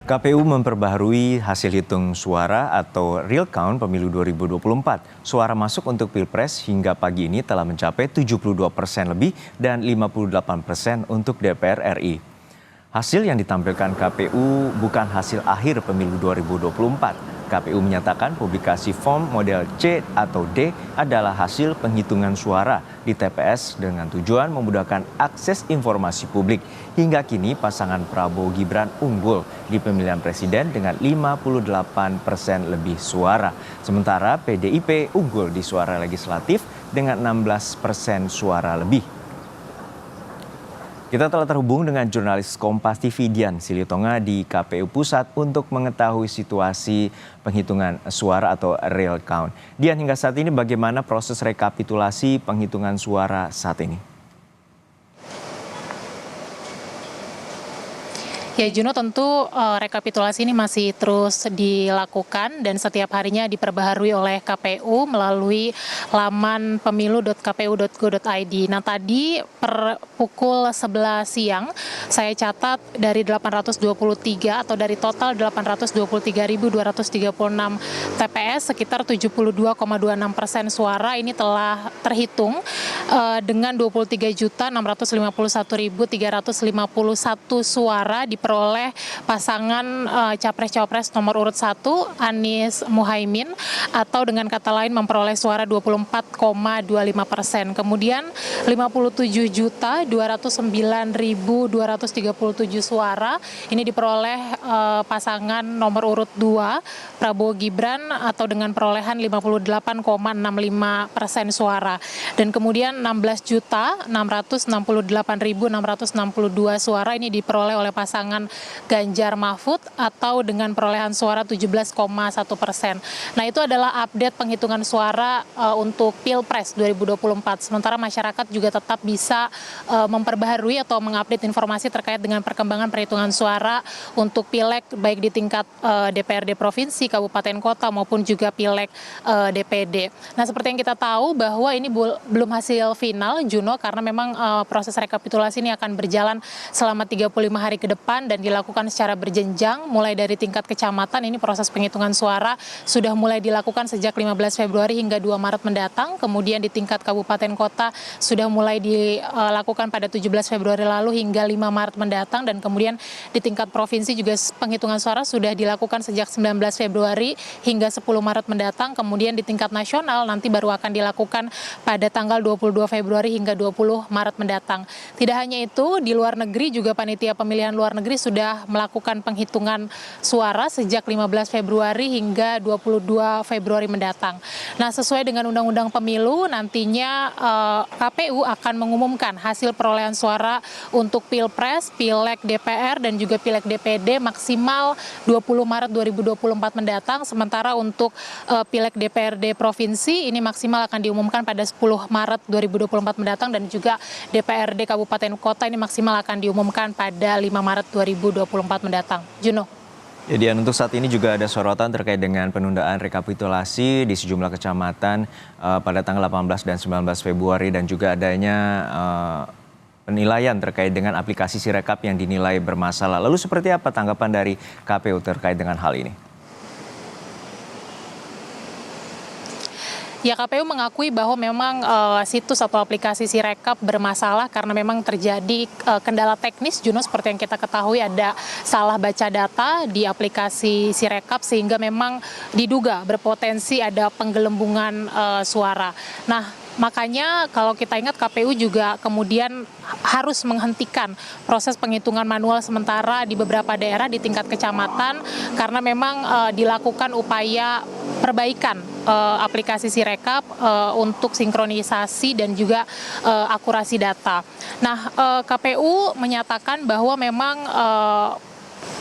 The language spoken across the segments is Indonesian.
KPU memperbaharui hasil hitung suara atau real count pemilu 2024. Suara masuk untuk Pilpres hingga pagi ini telah mencapai 72% lebih dan 58% untuk DPR RI. Hasil yang ditampilkan KPU bukan hasil akhir pemilu 2024. KPU menyatakan publikasi form model C atau D adalah hasil penghitungan suara di TPS dengan tujuan memudahkan akses informasi publik. Hingga kini pasangan Prabowo Gibran unggul di pemilihan presiden dengan 58% lebih suara. Sementara PDIP unggul di suara legislatif dengan 16% suara lebih. Kita telah terhubung dengan jurnalis Kompas TV Dian Silitonga di KPU Pusat untuk mengetahui situasi penghitungan suara atau real count. Dian, hingga saat ini bagaimana proses rekapitulasi penghitungan suara saat ini? Ya Juno, tentu rekapitulasi ini masih terus dilakukan dan setiap harinya diperbaharui oleh KPU melalui laman pemilu.kpu.go.id. Nah tadi per pukul 11 siang saya catat dari 823 atau dari total 823.236 TPS sekitar 72,26% suara ini telah terhitung dengan 23.651.351 suara diperoleh pasangan Capres-Cawapres nomor urut 1 Anies Muhaimin atau dengan kata lain memperoleh suara 24,25%. Kemudian 57.209.237 suara ini diperoleh pasangan nomor urut 2 Prabowo Gibran atau dengan perolehan 58,65% suara. Dan kemudian 16.668.662 suara ini diperoleh oleh pasangan Ganjar Mahfud atau dengan perolehan suara 17,1%. Nah itu adalah update penghitungan suara untuk Pilpres 2024. Sementara masyarakat juga tetap bisa memperbaharui atau mengupdate informasi terkait dengan perkembangan perhitungan suara untuk Pileg baik di tingkat DPRD Provinsi, Kabupaten Kota maupun juga Pileg DPD. Nah seperti yang kita tahu bahwa ini belum hasil final Juno karena memang proses rekapitulasi ini akan berjalan selama 35 hari ke depan dan dilakukan secara berjenjang mulai dari tingkat kecamatan. Ini proses penghitungan suara sudah mulai dilakukan sejak 15 Februari hingga 2 Maret mendatang. Kemudian di tingkat kabupaten kota sudah mulai dilakukan pada 17 Februari lalu hingga 5 Maret mendatang, dan kemudian di tingkat provinsi juga penghitungan suara sudah dilakukan sejak 19 Februari hingga 10 Maret mendatang. Kemudian di tingkat nasional nanti baru akan dilakukan pada tanggal 22 Februari hingga 20 Maret mendatang. Tidak hanya itu, di luar negeri juga panitia pemilihan luar negeri sudah melakukan penghitungan suara sejak 15 Februari hingga 22 Februari mendatang. Nah, sesuai dengan Undang-Undang Pemilu, nantinya KPU akan mengumumkan hasil perolehan suara untuk Pilpres, Pileg DPR, dan juga Pileg DPD maksimal 20 Maret 2024 mendatang. Sementara untuk Pileg DPRD Provinsi ini maksimal akan diumumkan pada 10 Maret 2024 mendatang, dan juga DPRD Kabupaten Kota ini maksimal akan diumumkan pada 5 Maret 2024 mendatang. Juno. Ya, Dian, untuk saat ini juga ada sorotan terkait dengan penundaan rekapitulasi di sejumlah kecamatan pada tanggal 18 dan 19 Februari dan juga adanya penilaian terkait dengan aplikasi Sirekap yang dinilai bermasalah. Lalu seperti apa tanggapan dari KPU terkait dengan hal ini? Ya, KPU mengakui bahwa memang situs atau aplikasi Sirekap bermasalah karena memang terjadi kendala teknis, Juno, seperti yang kita ketahui ada salah baca data di aplikasi Sirekap sehingga memang diduga berpotensi ada penggelembungan suara. Nah, makanya kalau kita ingat KPU juga kemudian harus menghentikan proses penghitungan manual sementara di beberapa daerah di tingkat kecamatan karena memang dilakukan upaya perbaikan aplikasi Sirekap untuk sinkronisasi dan juga akurasi data. Nah, KPU menyatakan bahwa memang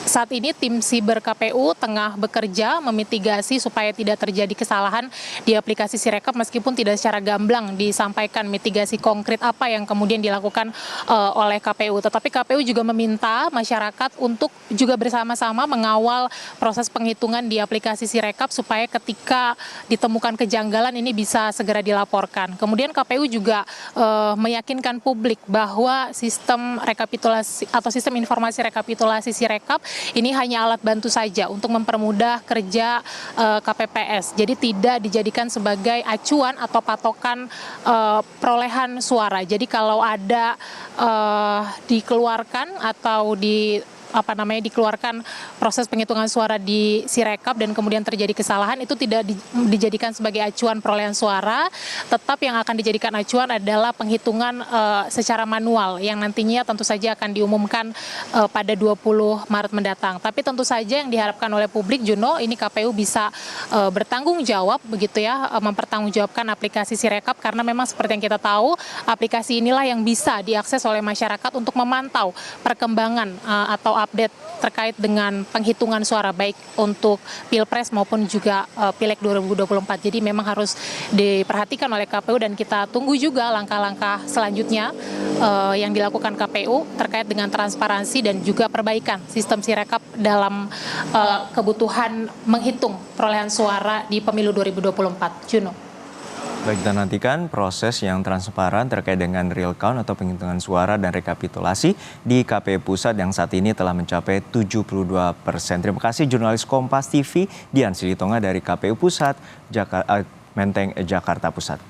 saat ini tim Siber KPU tengah bekerja memitigasi supaya tidak terjadi kesalahan di aplikasi Sirekap meskipun tidak secara gamblang disampaikan mitigasi konkret apa yang kemudian dilakukan oleh KPU. Tetapi KPU juga meminta masyarakat untuk juga bersama-sama mengawal proses penghitungan di aplikasi Sirekap supaya ketika ditemukan kejanggalan ini bisa segera dilaporkan. Kemudian KPU juga meyakinkan publik bahwa sistem rekapitulasi atau sistem informasi rekapitulasi Sirekap ini hanya alat bantu saja untuk mempermudah kerja KPPS. Jadi tidak dijadikan sebagai acuan atau patokan perolehan suara. Jadi kalau ada dikeluarkan atau dikeluarkan proses penghitungan suara di Sirekap dan kemudian terjadi kesalahan, itu tidak dijadikan sebagai acuan perolehan suara. Tetap yang akan dijadikan acuan adalah penghitungan secara manual yang nantinya tentu saja akan diumumkan pada 20 Maret mendatang. Tapi tentu saja yang diharapkan oleh publik, Juno, ini KPU bisa bertanggung jawab begitu ya, mempertanggungjawabkan aplikasi Sirekap, karena memang seperti yang kita tahu, aplikasi inilah yang bisa diakses oleh masyarakat untuk memantau perkembangan atau update terkait dengan penghitungan suara baik untuk Pilpres maupun juga Pileg 2024. Jadi memang harus diperhatikan oleh KPU dan kita tunggu juga langkah-langkah selanjutnya yang dilakukan KPU terkait dengan transparansi dan juga perbaikan sistem Sirekap dalam kebutuhan menghitung perolehan suara di pemilu 2024. Juno. Baik, kita nantikan proses yang transparan terkait dengan real count atau penghitungan suara dan rekapitulasi di KPU Pusat yang saat ini telah mencapai 72%. Terima kasih jurnalis Kompas TV Dian Silitonga dari KPU Pusat, Menteng, Jakarta Pusat.